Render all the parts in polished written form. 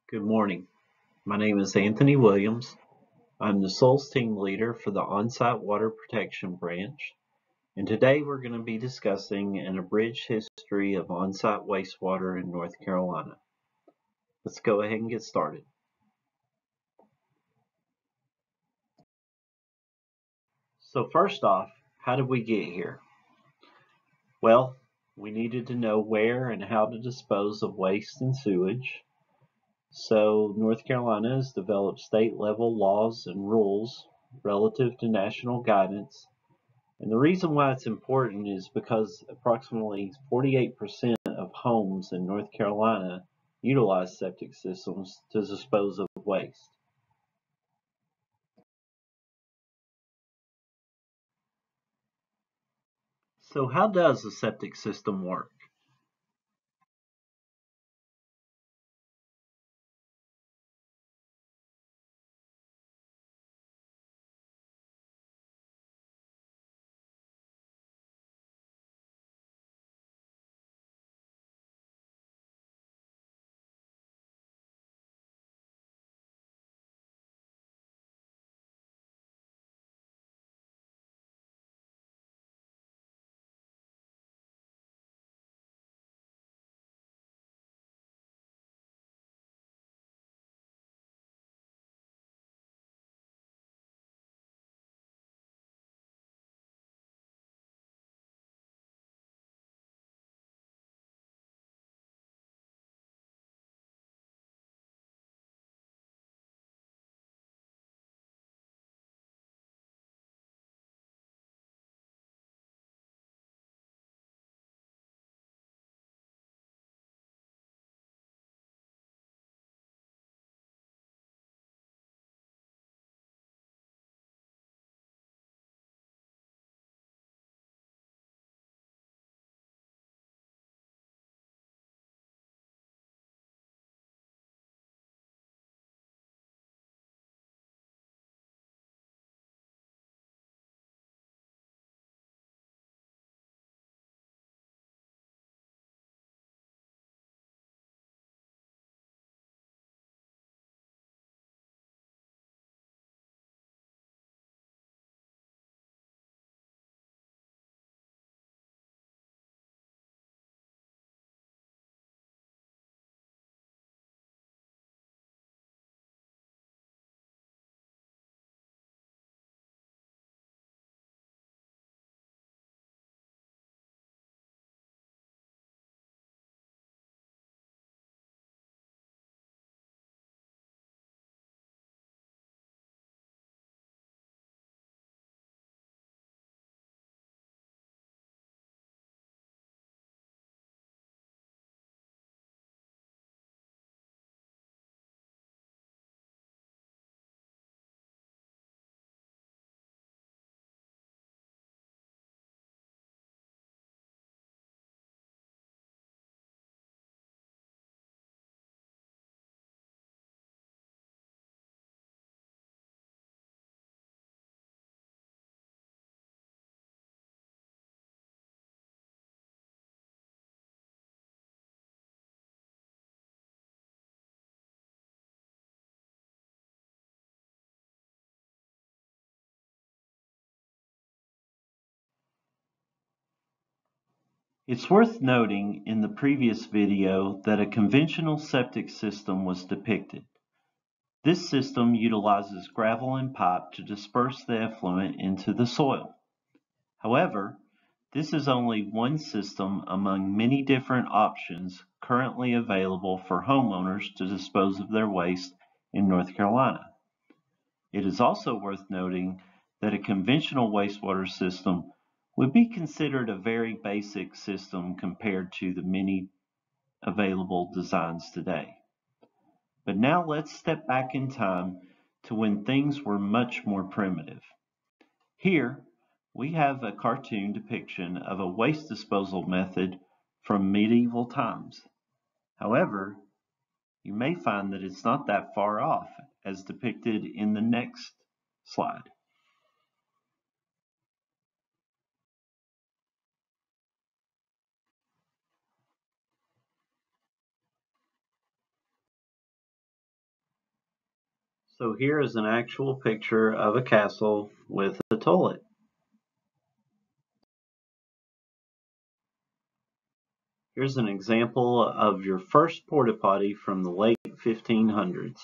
Good morning. My name is Anthony Williams. I'm the SOLS team leader for the On-Site Water Protection Branch, and today we're going to be discussing an abridged history of on-site wastewater in North Carolina. Let's go ahead and get started. So first off, how did we get here? Well, we needed to know where and how to dispose of waste and sewage. So North Carolina has developed state-level laws and rules relative to national guidance. And the reason why it's important is because approximately 48% of homes in North Carolina utilize septic systems to dispose of waste. So how does a septic system work? It's worth noting in the previous video that a conventional septic system was depicted. This system utilizes gravel and pipe to disperse the effluent into the soil. However, this is only one system among many different options currently available for homeowners to dispose of their waste in North Carolina. It is also worth noting that a conventional wastewater system would be considered a very basic system compared to the many available designs today. But now let's step back in time to when things were much more primitive. Here, we have a cartoon depiction of a waste disposal method from medieval times. However, you may find that it's not that far off, as depicted in the next slide. So here is an actual picture of a castle with a toilet. Here's an example of your first porta potty from the late 1500s.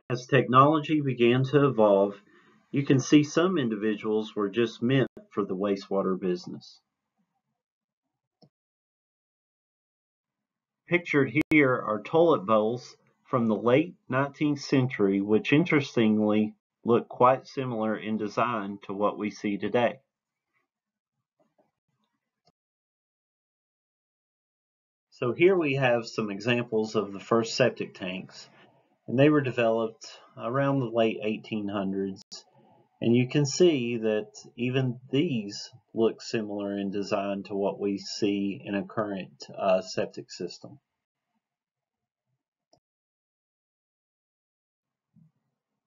As technology began to evolve, you can see some individuals were just meant for the wastewater business. Pictured here are toilet bowls from the late 19th century, which interestingly look quite similar in design to what we see today. So here we have some examples of the first septic tanks, and they were developed around the late 1800s. And you can see that even these look similar in design to what we see in a current septic system.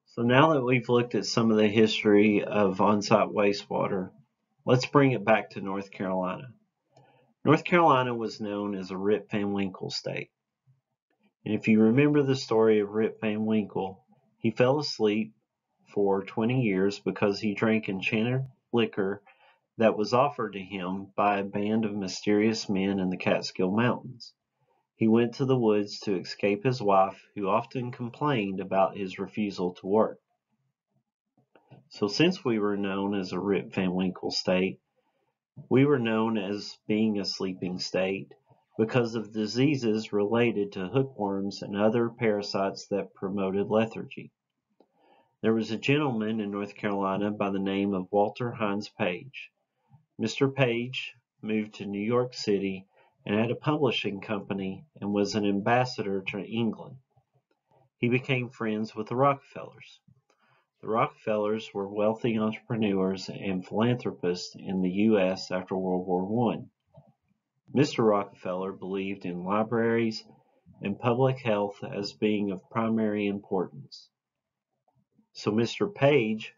So now that we've looked at some of the history of on-site wastewater, let's bring it back to North Carolina. North Carolina was known as a Rip Van Winkle state. And if you remember the story of Rip Van Winkle, he fell asleep for 20 years because he drank enchanted liquor that was offered to him by a band of mysterious men in the Catskill Mountains. He went to the woods to escape his wife, who often complained about his refusal to work. So since we were known as a Rip Van Winkle state, we were known as being a sleeping state because of diseases related to hookworms and other parasites that promoted lethargy. There was a gentleman in North Carolina by the name of Walter Hines Page. Mr. Page moved to New York City and had a publishing company and was an ambassador to England. He became friends with the Rockefellers. The Rockefellers were wealthy entrepreneurs and philanthropists in the U.S. after World War I. Mr. Rockefeller believed in libraries and public health as being of primary importance. So Mr. Page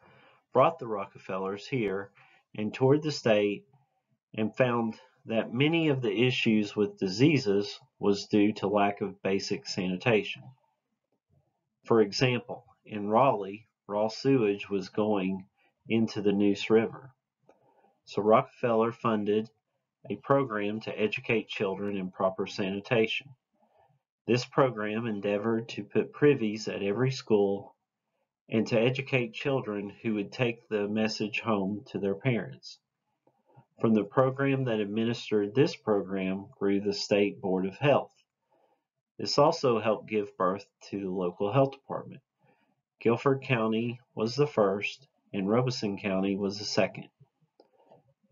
brought the Rockefellers here and toured the state and found that many of the issues with diseases was due to lack of basic sanitation. For example, in Raleigh, raw sewage was going into the Neuse River. So Rockefeller funded a program to educate children in proper sanitation. This program endeavored to put privies at every school and to educate children who would take the message home to their parents. From the program that administered this program grew the State Board of Health. This also helped give birth to the local health department. Guilford County was the first, and Robeson County was the second.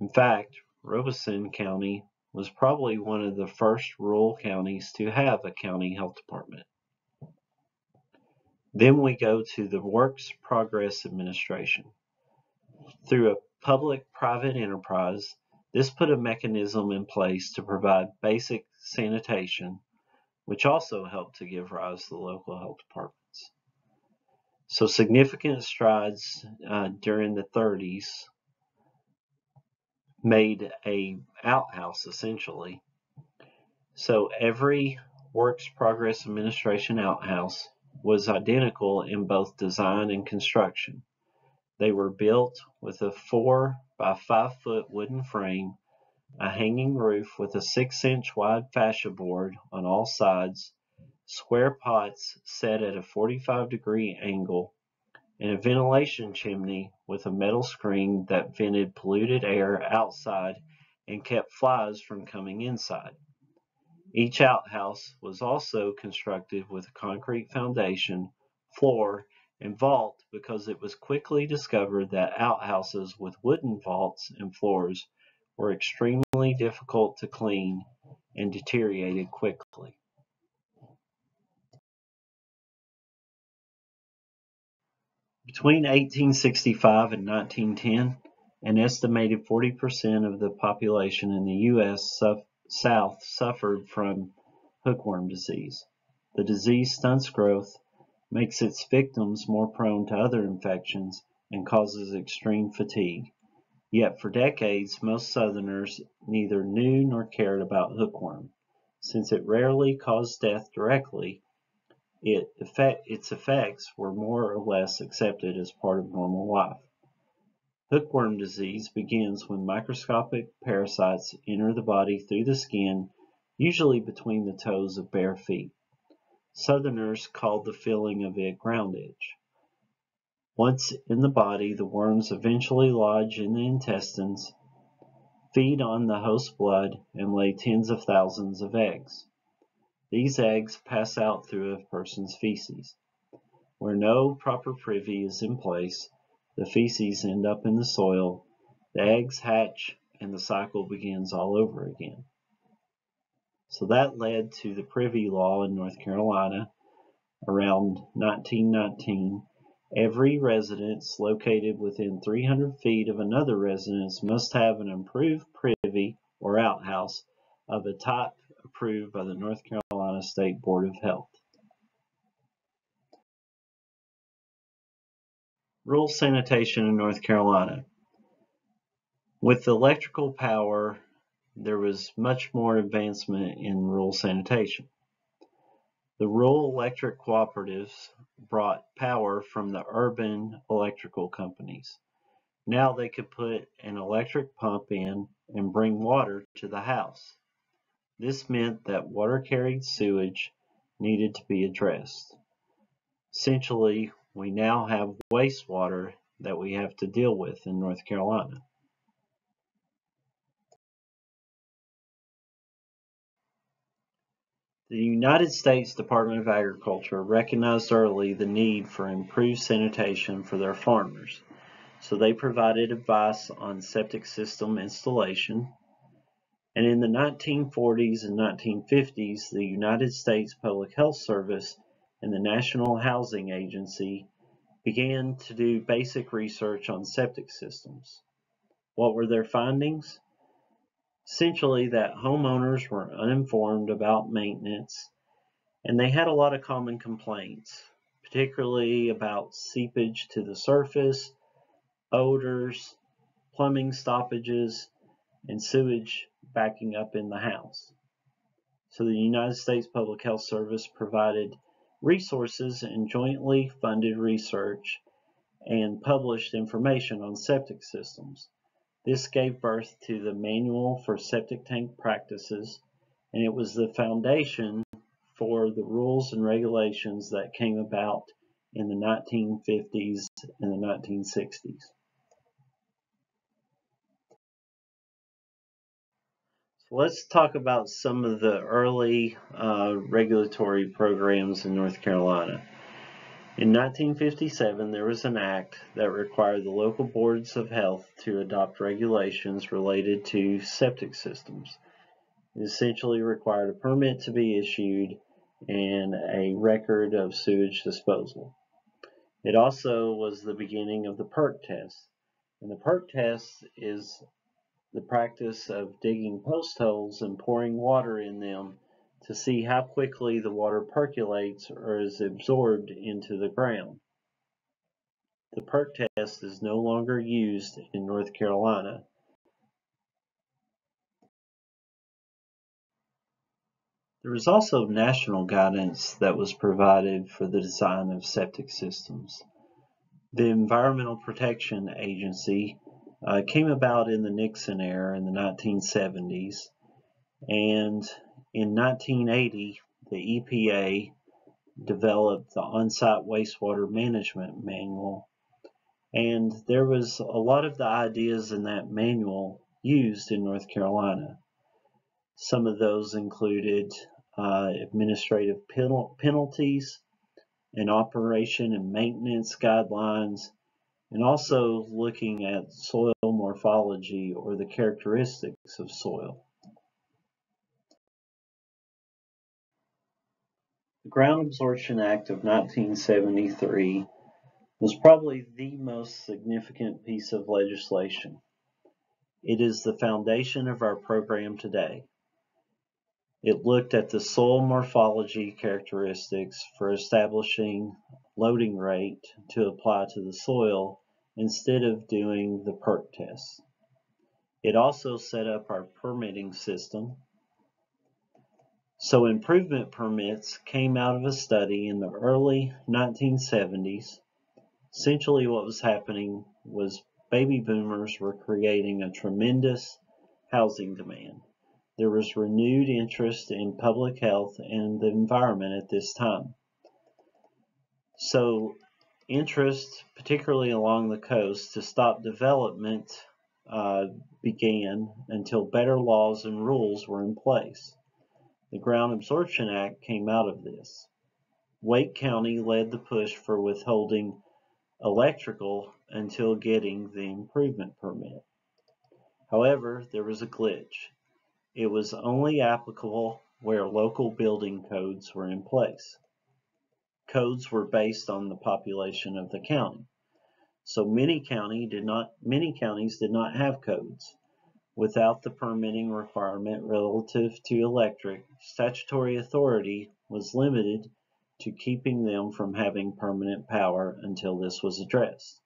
In fact, Robeson County was probably one of the first rural counties to have a county health department. Then we go to the Works Progress Administration. Through a public-private enterprise, this put a mechanism in place to provide basic sanitation, which also helped to give rise to the local health departments. So significant strides during the 30s made a outhouse essentially. So every Works Progress Administration outhouse was identical in both design and construction. They were built with a 4 by 5 foot wooden frame, a hanging roof with a 6-inch wide fascia board on all sides, square pots set at a 45-degree angle, and a ventilation chimney with a metal screen that vented polluted air outside and kept flies from coming inside. Each outhouse was also constructed with a concrete foundation, floor, and vault because it was quickly discovered that outhouses with wooden vaults and floors were extremely difficult to clean and deteriorated quickly. Between 1865 and 1910, an estimated 40% of the population in the U.S. South suffered from hookworm disease. The disease stunts growth, makes its victims more prone to other infections, and causes extreme fatigue. Yet for decades, most Southerners neither knew nor cared about hookworm. Since it rarely caused death directly, its effects were more or less accepted as part of normal life. Hookworm disease begins when microscopic parasites enter the body through the skin, usually between the toes of bare feet. Southerners called the feeling of it ground itch. Once in the body, the worms eventually lodge in the intestines, feed on the host blood, and lay tens of thousands of eggs. These eggs pass out through a person's feces. Where no proper privy is in place, the feces end up in the soil, the eggs hatch, and the cycle begins all over again. So that led to the Privy Law in North Carolina around 1919. Every residence located within 300 feet of another residence must have an improved privy or outhouse of a type approved by the North Carolina State Board of Health. Rural sanitation in North Carolina. With electrical power, there was much more advancement in rural sanitation. The rural electric cooperatives brought power from the urban electrical companies. Now they could put an electric pump in and bring water to the house. This meant that water-carried sewage needed to be addressed. Essentially, we now have wastewater that we have to deal with in North Carolina. The United States Department of Agriculture recognized early the need for improved sanitation for their farmers, so they provided advice on septic system installation. And in the 1940s and 1950s, the United States Public Health Service and the National Housing Agency began to do basic research on septic systems. What were their findings? Essentially that homeowners were uninformed about maintenance, and they had a lot of common complaints, particularly about seepage to the surface, odors, plumbing stoppages, and sewage backing up in the house. So the United States Public Health Service provided resources and jointly funded research and published information on septic systems. This gave birth to the Manual for Septic Tank Practices, and it was the foundation for the rules and regulations that came about in the 1950s and the 1960s. So let's talk about some of the early regulatory programs in North Carolina. In 1957, there was an act that required the local boards of health to adopt regulations related to septic systems. It essentially required a permit to be issued and a record of sewage disposal. It also was the beginning of the perk test. And the perk test is the practice of digging post holes and pouring water in them to see how quickly the water percolates or is absorbed into the ground. The perk test is no longer used in North Carolina. There was also national guidance that was provided for the design of septic systems. The Environmental Protection Agency came about in the Nixon era in the 1970s, and in 1980, the EPA developed the On-Site Wastewater Management Manual, and there was a lot of the ideas in that manual used in North Carolina. Some of those included administrative penalties and operation and maintenance guidelines, and also looking at soil morphology or the characteristics of soil. The Ground Absorption Act of 1973 was probably the most significant piece of legislation. It is the foundation of our program today. It looked at the soil morphology characteristics for establishing loading rate to apply to the soil instead of doing the perk test. It also set up our permitting system. So improvement permits came out of a study in the early 1970s. Essentially what was happening was baby boomers were creating a tremendous housing demand. There was renewed interest in public health and the environment at this time. So interest, particularly along the coast, to stop development began until better laws and rules were in place. The Ground Absorption Act came out of this. Wake County led the push for withholding electrical until getting the improvement permit. However, there was a glitch. It was only applicable where local building codes were in place. Codes were based on the population of the county. So many counties did not have codes. Without the permitting requirement relative to electric, statutory authority was limited to keeping them from having permanent power until this was addressed.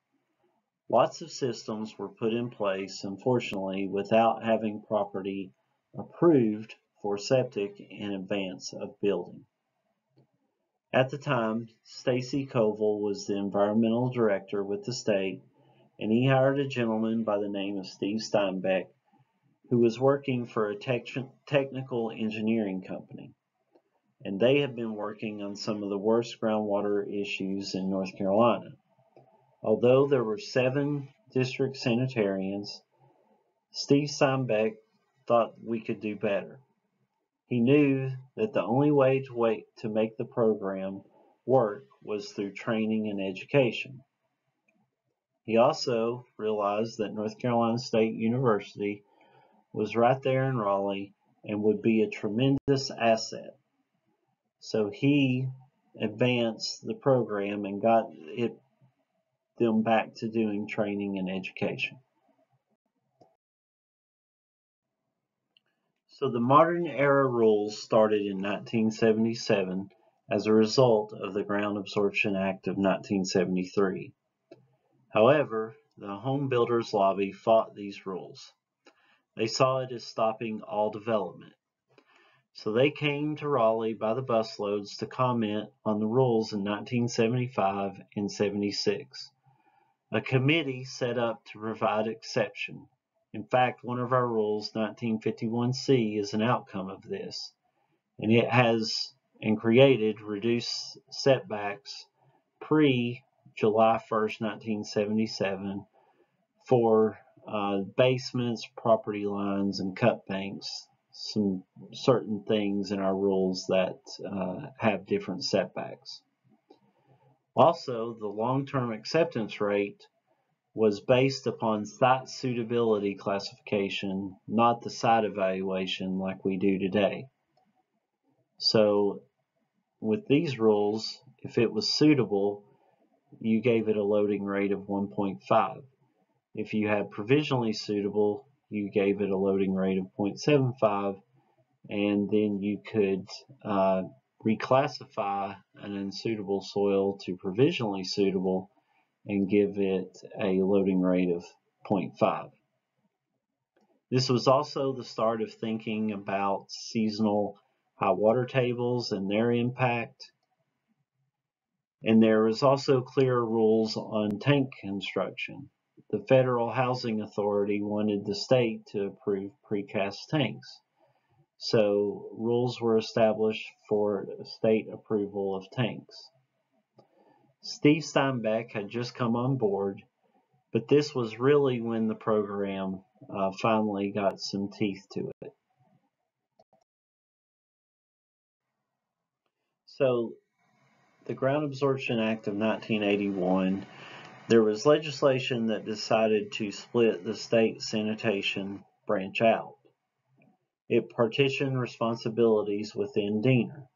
Lots of systems were put in place, unfortunately, without having property approved for septic in advance of building. At the time, Stacy Koval was the environmental director with the state, and he hired a gentleman by the name of Steve Steinbeck, who was working for a technical engineering company. And they had been working on some of the worst groundwater issues in North Carolina. Although there were 7 district sanitarians, Steve Steinbeck thought we could do better. He knew that the only way to make the program work was through training and education. He also realized that North Carolina State University was right there in Raleigh and would be a tremendous asset. So he advanced the program and got them back to doing training and education. So the modern era rules started in 1977 as a result of the Ground Absorption Act of 1973. However, the home builders lobby fought these rules. They saw it as stopping all development. So they came to Raleigh by the busloads to comment on the rules in 1975 and 76. A committee set up to provide exception. In fact, one of our rules, 1951C, is an outcome of this, and it has created reduced setbacks pre-July 1st, 1977 for basements, property lines, and cut banks. Some certain things in our rules that have different setbacks. Also, the long-term acceptance rate was based upon site suitability classification, not the site evaluation like we do today. So with these rules, if it was suitable, you gave it a loading rate of 1.5. If you had provisionally suitable, you gave it a loading rate of 0.75, and then you could reclassify an unsuitable soil to provisionally suitable and give it a loading rate of 0.5. This was also the start of thinking about seasonal high water tables and their impact. And there was also clear rules on tank construction. The Federal Housing Authority wanted the state to approve precast tanks. So rules were established for state approval of tanks. Steve Steinbeck had just come on board, but this was really when the program finally got some teeth to it. So the Ground Absorption Act of 1981, there was legislation that decided to split the state sanitation branch out. It partitioned responsibilities within DENR.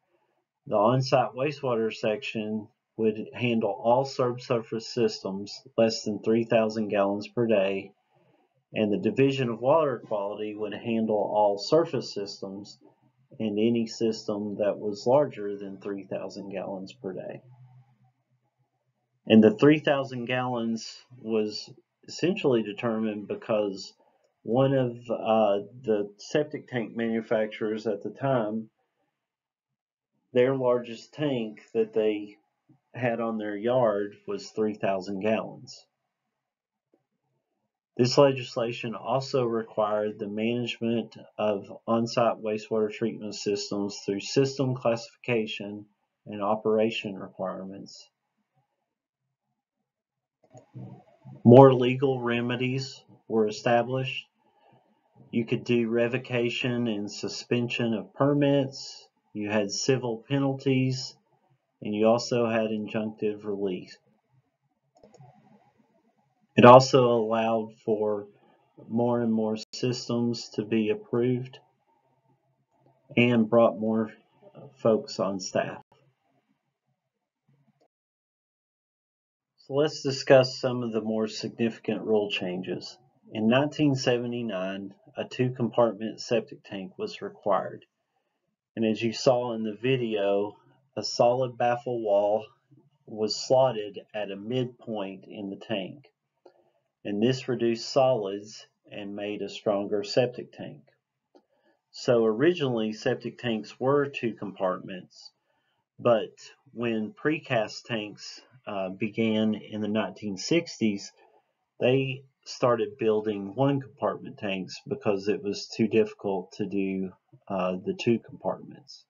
The on-site wastewater section would handle all subsurface systems less than 3,000 gallons per day, and the Division of Water Quality would handle all surface systems and any system that was larger than 3,000 gallons per day. And the 3,000 gallons was essentially determined because one of the septic tank manufacturers at the time Their largest tank that they had on their yard was 3,000 gallons. This legislation also required the management of on-site wastewater treatment systems through system classification and operation requirements. More legal remedies were established. You could do revocation and suspension of permits. You had civil penalties, and you also had injunctive relief. It also allowed for more and more systems to be approved and brought more folks on staff. So let's discuss some of the more significant rule changes. In 1979, a two-compartment septic tank was required. And as you saw in the video, a solid baffle wall was slotted at a midpoint in the tank. And this reduced solids and made a stronger septic tank. So originally septic tanks were two compartments, but when precast tanks began in the 1960s, they started building one compartment tanks because it was too difficult to do the two compartments.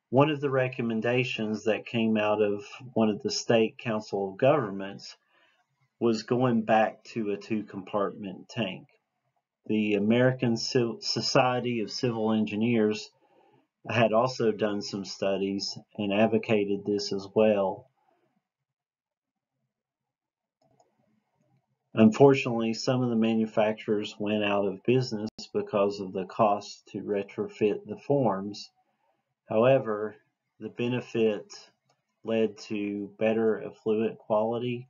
One of the recommendations that came out of one of the state council of governments was going back to a two compartment tank. The American Society of Civil Engineers had also done some studies and advocated this as well. Unfortunately, some of the manufacturers went out of business because of the cost to retrofit the forms. However, the benefit led to better effluent quality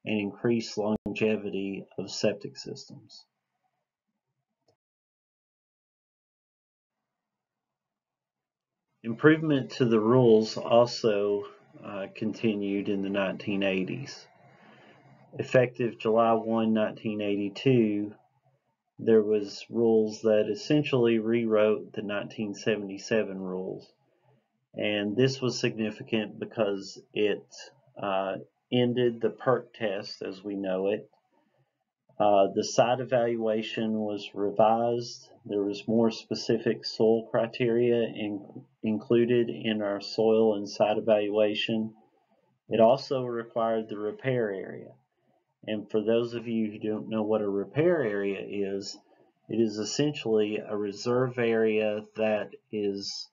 and increased longevity of septic systems. Improvement to the rules also continued in the 1980s. Effective July 1, 1982, there was rules that essentially rewrote the 1977 rules. And this was significant because it ended the PERC test as we know it. The site evaluation was revised. There was more specific soil criteria included in our soil and site evaluation. It also required the repair area. And for those of you who don't know what a repair area is, it is essentially a reserve area that is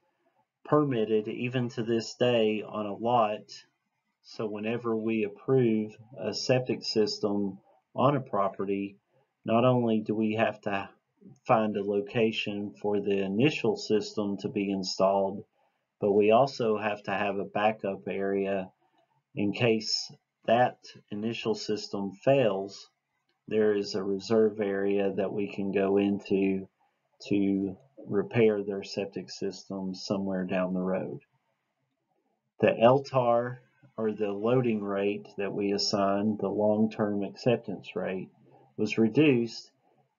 permitted even to this day on a lot. So whenever we approve a septic system on a property, not only do we have to find a location for the initial system to be installed, but we also have to have a backup area in case that initial system fails. There is a reserve area that we can go into to repair their septic system somewhere down the road. The LTAR, or the loading rate that we assigned, the long-term acceptance rate, was reduced,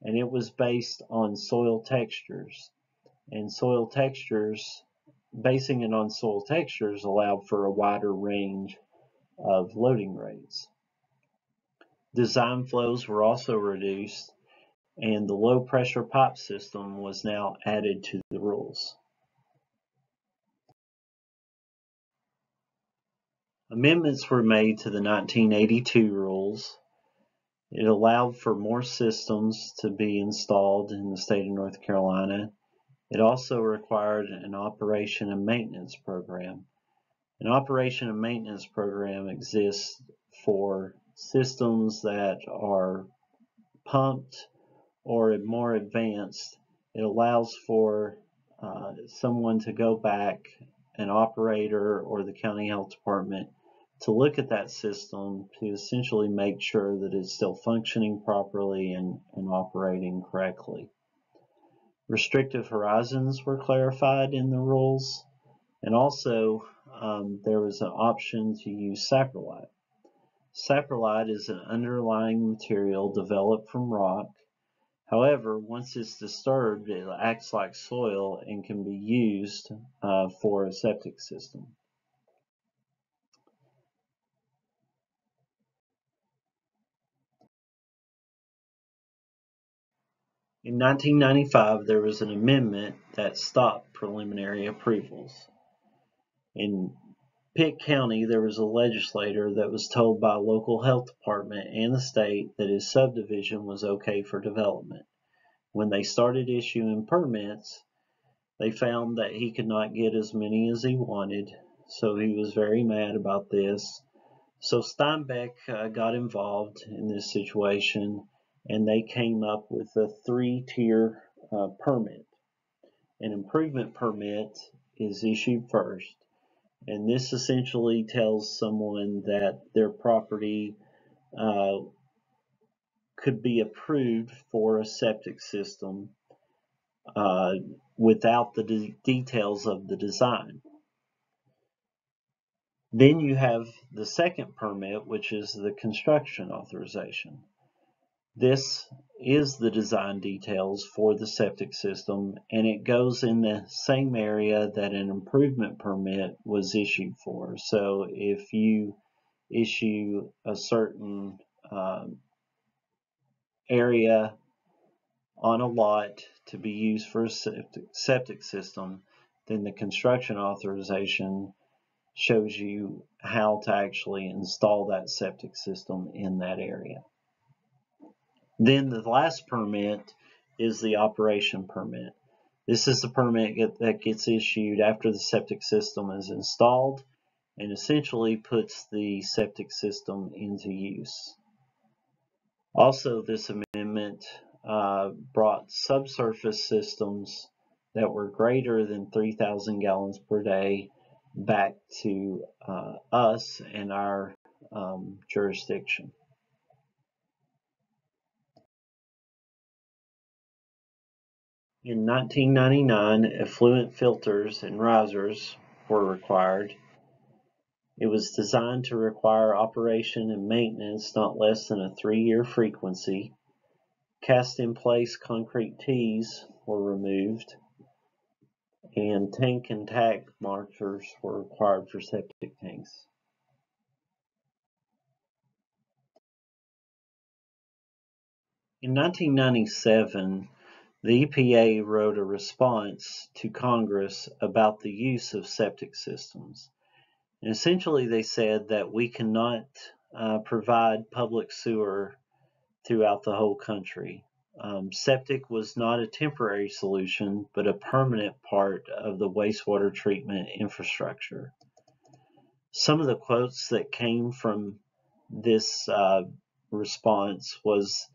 and it was based on soil textures. And soil textures, basing it on soil textures allowed for a wider range of loading rates. Design flows were also reduced, and the low pressure pipe system was now added to the rules. Amendments were made to the 1982 rules. It allowed for more systems to be installed in the state of North Carolina. It also required an operation and maintenance program. An operation and maintenance program exists for systems that are pumped or more advanced. It allows for someone to go back, an operator or the county health department, to look at that system to essentially make sure that it's still functioning properly and operating correctly. Restrictive horizons were clarified in the rules, and also there was an option to use saprolite. Saprolite is an underlying material developed from rock. However, once it's disturbed, it acts like soil and can be used for a septic system. In 1995, there was an amendment that stopped preliminary approvals. In Pitt County, there was a legislator that was told by a local health department and the state that his subdivision was okay for development. When they started issuing permits, they found that he could not get as many as he wanted, so he was very mad about this. So Steinbeck got involved in this situation, and they came up with a three-tier permit. An improvement permit is issued first, and this essentially tells someone that their property uh, could be approved for a septic system uh, without the details of the design. Then you have the second permit, which is the construction authorization. This is the design details for the septic system, and it goes in the same area that an improvement permit was issued for. So if you issue a certain area on a lot to be used for a septic system, then the construction authorization shows you how to actually install that septic system in that area. Then the last permit is the operation permit. This is the permit that gets issued after the septic system is installed and essentially puts the septic system into use. Also, this amendment brought subsurface systems that were greater than 3,000 gallons per day back to us and our jurisdiction. In 1999, effluent filters and risers were required. It was designed to require operation and maintenance not less than a 3-year frequency. Cast-in-place concrete tees were removed, and tank and tag markers were required for septic tanks. In 1997, the EPA wrote a response to Congress about the use of septic systems. And essentially, they said that we cannot provide public sewer throughout the whole country. Septic was not a temporary solution, but a permanent part of the wastewater treatment infrastructure. Some of the quotes that came from this response was,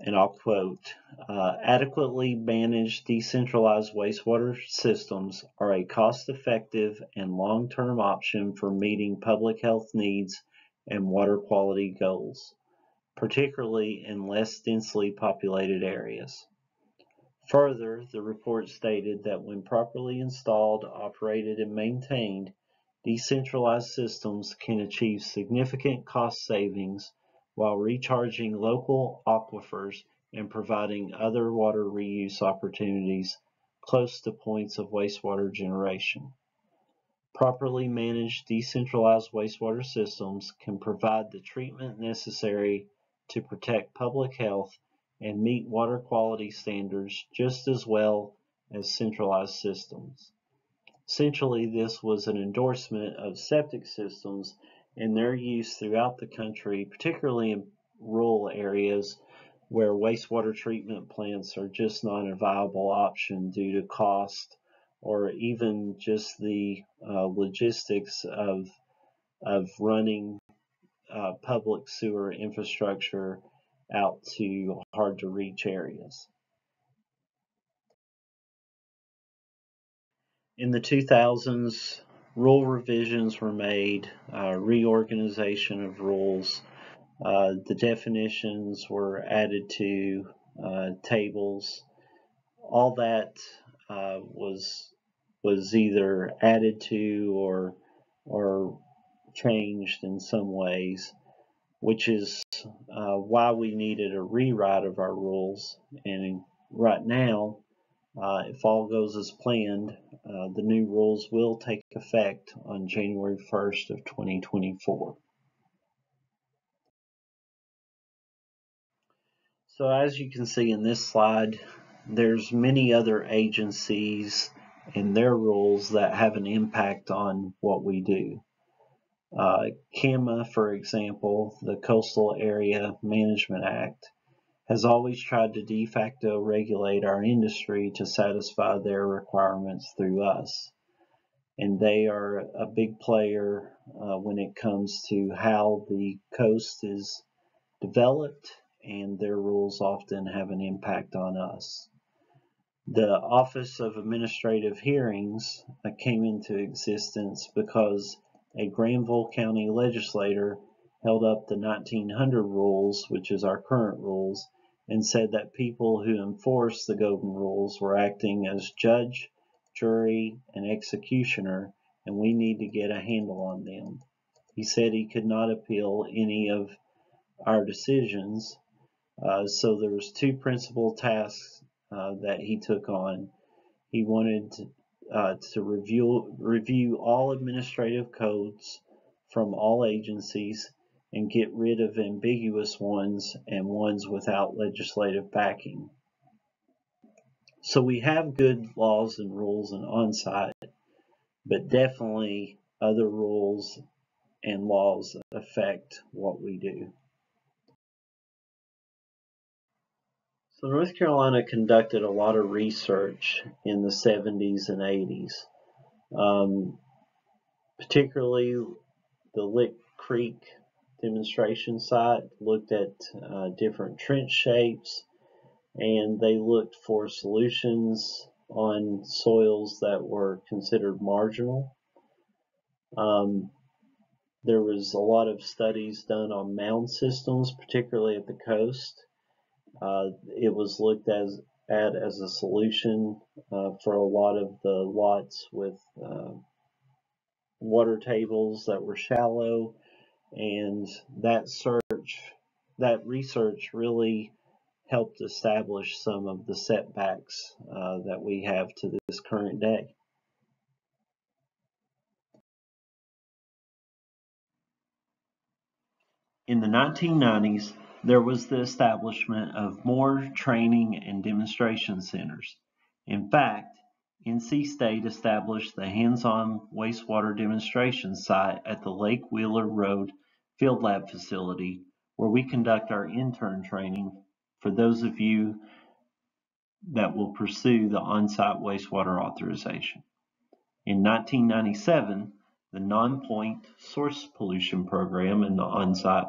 and I'll quote, adequately managed decentralized wastewater systems are a cost-effective and long-term option for meeting public health needs and water quality goals, particularly in less densely populated areas. Further, the report stated that when properly installed, operated, and maintained, decentralized systems can achieve significant cost savings while recharging local aquifers and providing other water reuse opportunities close to points of wastewater generation. Properly managed decentralized wastewater systems can provide the treatment necessary to protect public health and meet water quality standards just as well as centralized systems. Essentially, this was an endorsement of septic systems and their use throughout the country, particularly in rural areas where wastewater treatment plants are just not a viable option due to cost or even just the logistics of running public sewer infrastructure out to hard to reach areas. In the 2000s, rule revisions were made, reorganization of rules. The definitions were added to tables. All that was either added to or changed in some ways, which is us why we needed a rewrite of our rules. And right now, if all goes as planned, the new rules will take effect on January 1st of 2024. So as you can see in this slide, there's many other agencies and their rules that have an impact on what we do. CAMA, for example, the Coastal Area Management Act, has always tried to de facto regulate our industry to satisfy their requirements through us. And they are a big player when it comes to how the coast is developed, and their rules often have an impact on us. The Office of Administrative Hearings came into existence because a Granville County legislator held up the 1900 rules, which is our current rules, and said that people who enforced the golden rules were acting as judge, jury, and executioner, and we need to get a handle on them. He said he could not appeal any of our decisions, so there was two principal tasks that he took on. He wanted to review all administrative codes from all agencies and get rid of ambiguous ones and ones without legislative backing. So we have good laws and rules and on-site, but definitely other rules and laws affect what we do. So North Carolina conducted a lot of research in the 70s and 80s, particularly the Lick Creek demonstration site looked at different trench shapes, and they looked for solutions on soils that were considered marginal. There was a lot of studies done on mound systems, particularly at the coast. It was looked at as a solution for a lot of the lots with water tables that were shallow, and that research really helped establish some of the setbacks that we have to this current day. In the 1990s, there was the establishment of more training and demonstration centers. In fact, NC State established the hands-on wastewater demonstration site at the Lake Wheeler Road Field Lab facility, where we conduct our intern training for those of you that will pursue the on-site wastewater authorization. In 1997, the Non-Point Source Pollution Program in the on-site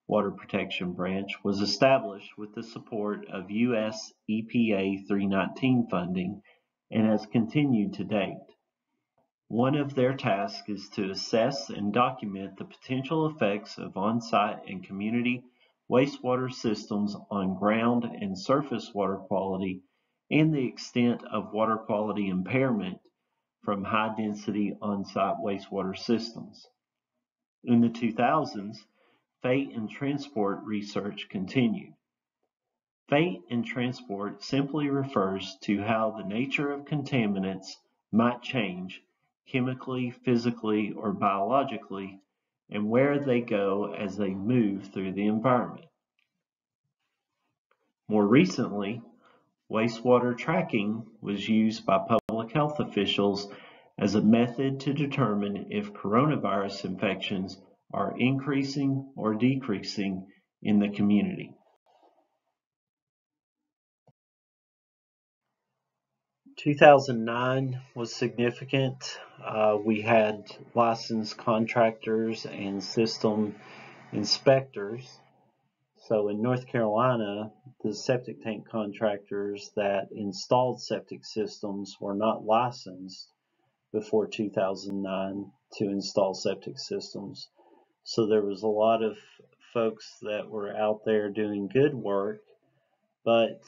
Water Protection Branch was established with the support of U.S. EPA 319 funding and has continued to date. One of their tasks is to assess and document the potential effects of on-site and community wastewater systems on ground and surface water quality and the extent of water quality impairment from high-density on-site wastewater systems. In the 2000s, Fate and Transport research continued. Fate and Transport simply refers to how the nature of contaminants might change chemically, physically, or biologically, and where they go as they move through the environment. More recently, wastewater tracking was used by public health officials as a method to determine if coronavirus infections are increasing or decreasing in the community. 2009 was significant. We had licensed contractors and system inspectors. So in North Carolina, the septic tank contractors that installed septic systems were not licensed before 2009 to install septic systems. So there was a lot of folks that were out there doing good work, but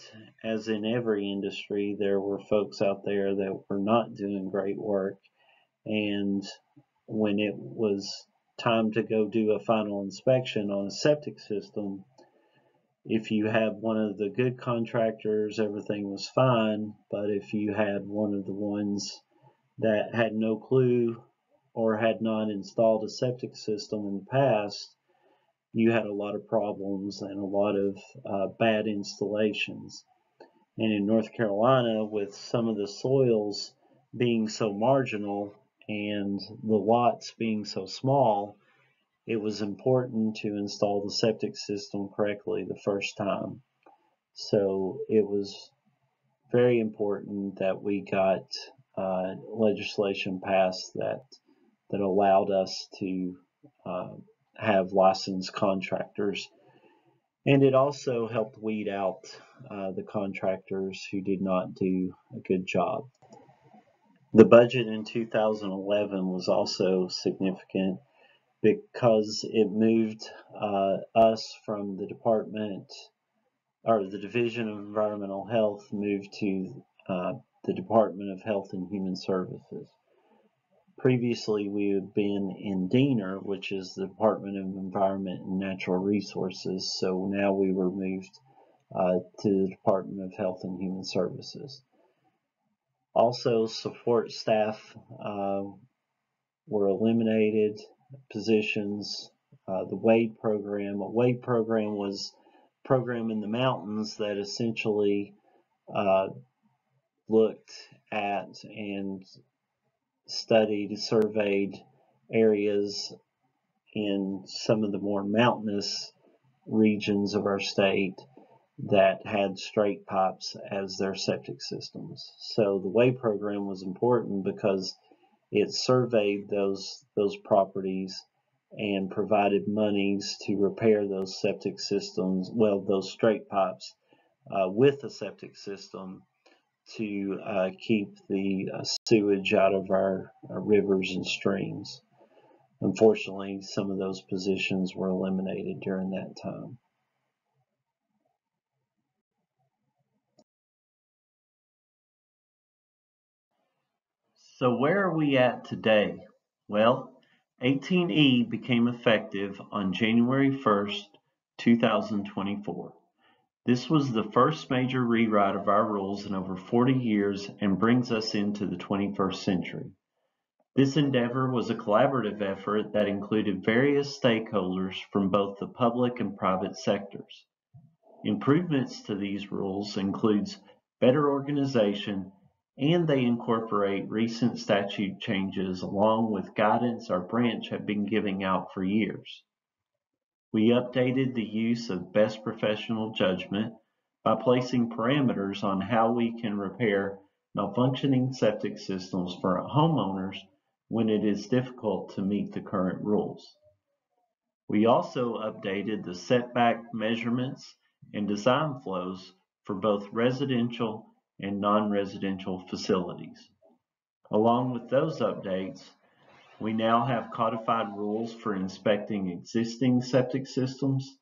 as in every industry, there were folks out there that were not doing great work. And when it was time to go do a final inspection on a septic system, if you had one of the good contractors, everything was fine, but if you had one of the ones that had no clue or had not installed a septic system in the past, you had a lot of problems and a lot of bad installations. And in North Carolina, with some of the soils being so marginal and the lots being so small, it was important to install the septic system correctly the first time. So it was very important that we got legislation passed that allowed us to have licensed contractors. And it also helped weed out the contractors who did not do a good job. The budget in 2011 was also significant because it moved us from the department, or the Division of Environmental Health moved to the Department of Health and Human Services. Previously, we had been in DENR, which is the Department of Environment and Natural Resources, so now we were moved to the Department of Health and Human Services. Also, support staff were eliminated, positions. The WADE program. A WADE program was a program in the mountains that essentially looked at and studied, surveyed areas in some of the more mountainous regions of our state that had straight pipes as their septic systems. So the WADE program was important because it surveyed those properties and provided monies to repair those septic systems, well, those straight pipes with a septic system to keep the sewage out of our rivers and streams. Unfortunately, some of those positions were eliminated during that time. So where are we at today? Well, 18E became effective on January 1st, 2024. This was the first major rewrite of our rules in over 40 years and brings us into the 21st century. This endeavor was a collaborative effort that included various stakeholders from both the public and private sectors. Improvements to these rules includes better organization, and they incorporate recent statute changes along with guidance our branch had been giving out for years. We updated the use of best professional judgment by placing parameters on how we can repair malfunctioning septic systems for homeowners when it is difficult to meet the current rules. We also updated the setback measurements and design flows for both residential and non-residential facilities. Along with those updates, we now have codified rules for inspecting existing septic systems.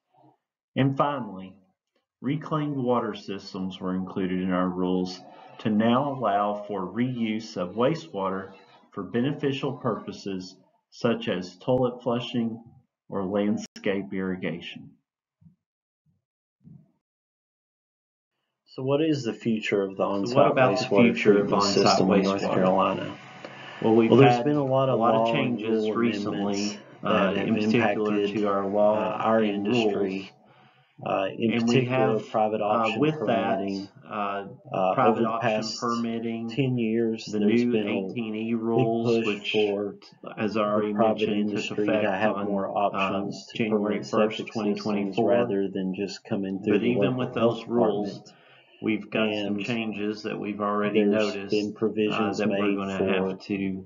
And finally, reclaimed water systems were included in our rules to now allow for reuse of wastewater for beneficial purposes such as toilet flushing or landscape irrigation. So what is the future of the on-site wastewater treatment system in North Carolina? Well, there's been a lot of changes recently that have impacted to our industry. In particular, private option permitting. Over the past 10 years, there's been a big push for the private industry to have more options to permit septic systems rather than just coming through the local health department. We've got some changes that we've already noticed. There's been provisions that made for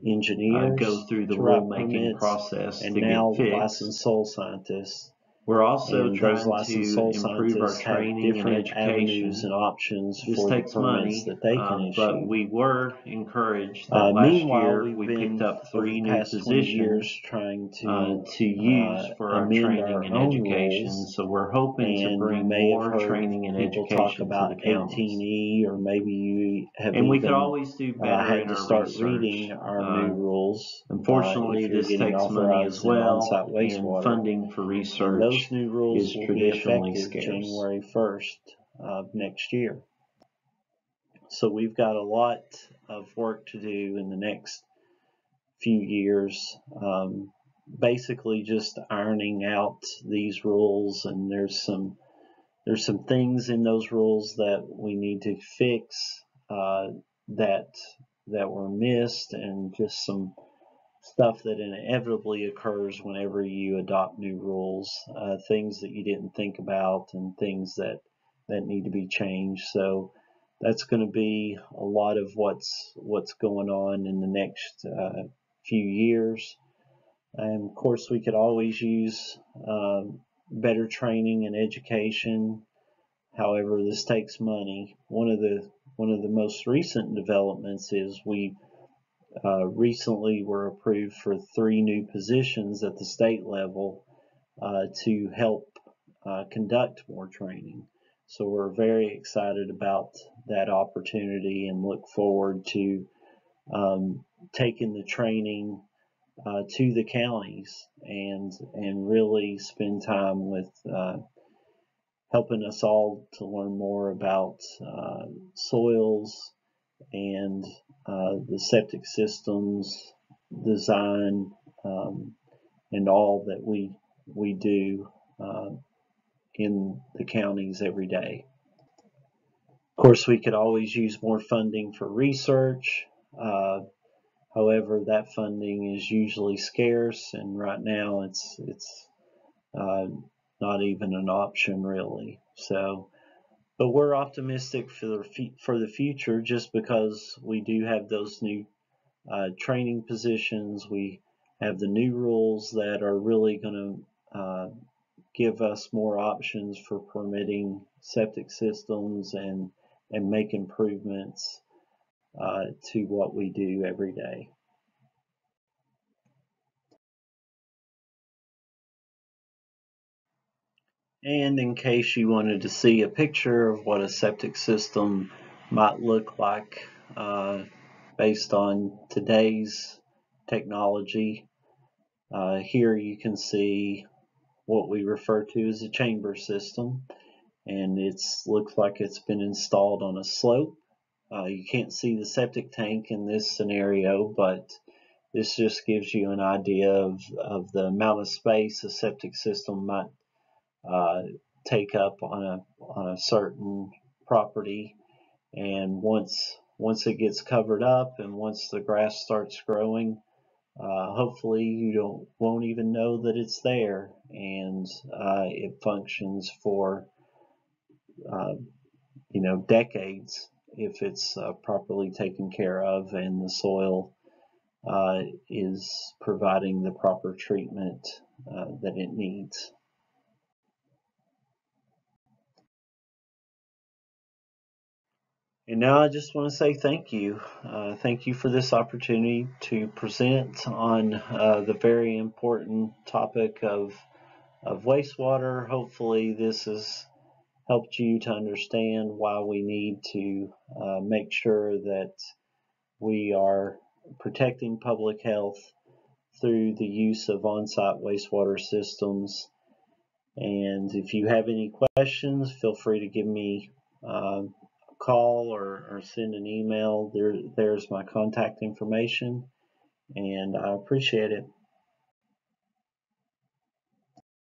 engineers go through the rulemaking process and now licensed soil scientists We're also and trying those licensed to soil improve our scientists have training and different avenues education. and options This for the takes permits money, that they can but issue. we were encouraged that last Meanwhile, year we've we picked been up over 3 the new past 20 years positions trying to to use for our amend training our and own education. rules. So we're hoping to And you bring may have more heard training and people talk education to the about counties. 18E, or maybe you have And we could even always do better had in to our start research. reading our new rules Unfortunately, if you're this getting takes money authorized as in well, on-site and wastewater. funding for And research those new rules is will be traditionally effective scarce. January 1st of next year. So we've got a lot of work to do in the next few years, basically just ironing out these rules, and there's some things in those rules that we need to fix that were missed, and just some stuff that inevitably occurs whenever you adopt new rules, things that you didn't think about and things that need to be changed. So that's going to be a lot of what's going on in the next few years. And of course, we could always use better training and education. However, this takes money. One of the most recent developments is we recently were approved for 3 new positions at the state level to help conduct more training. So we're very excited about that opportunity and look forward to taking the training to the counties and really spend time with helping us all to learn more about soils and the septic systems design, and all that we do in the counties every day. Of course, we could always use more funding for research. However, that funding is usually scarce, and right now it's not even an option really. So, but we're optimistic for the future, just because we do have those new training positions. We have the new rules that are really going to give us more options for permitting septic systems and make improvements to what we do every day. And in case you wanted to see a picture of what a septic system might look like based on today's technology, here you can see what we refer to as a chamber system, and it looks like it's been installed on a slope. You can't see the septic tank in this scenario, but this just gives you an idea of the amount of space a septic system might take up on a certain property. And once it gets covered up and once the grass starts growing, hopefully you won't even know that it's there, and it functions for decades if it's properly taken care of and the soil is providing the proper treatment that it needs. And now I just want to say thank you. Thank you for this opportunity to present on the very important topic of wastewater. Hopefully this has helped you to understand why we need to make sure that we are protecting public health through the use of on-site wastewater systems. And if you have any questions, feel free to give me a call or send an email. There's my contact information, and I appreciate it.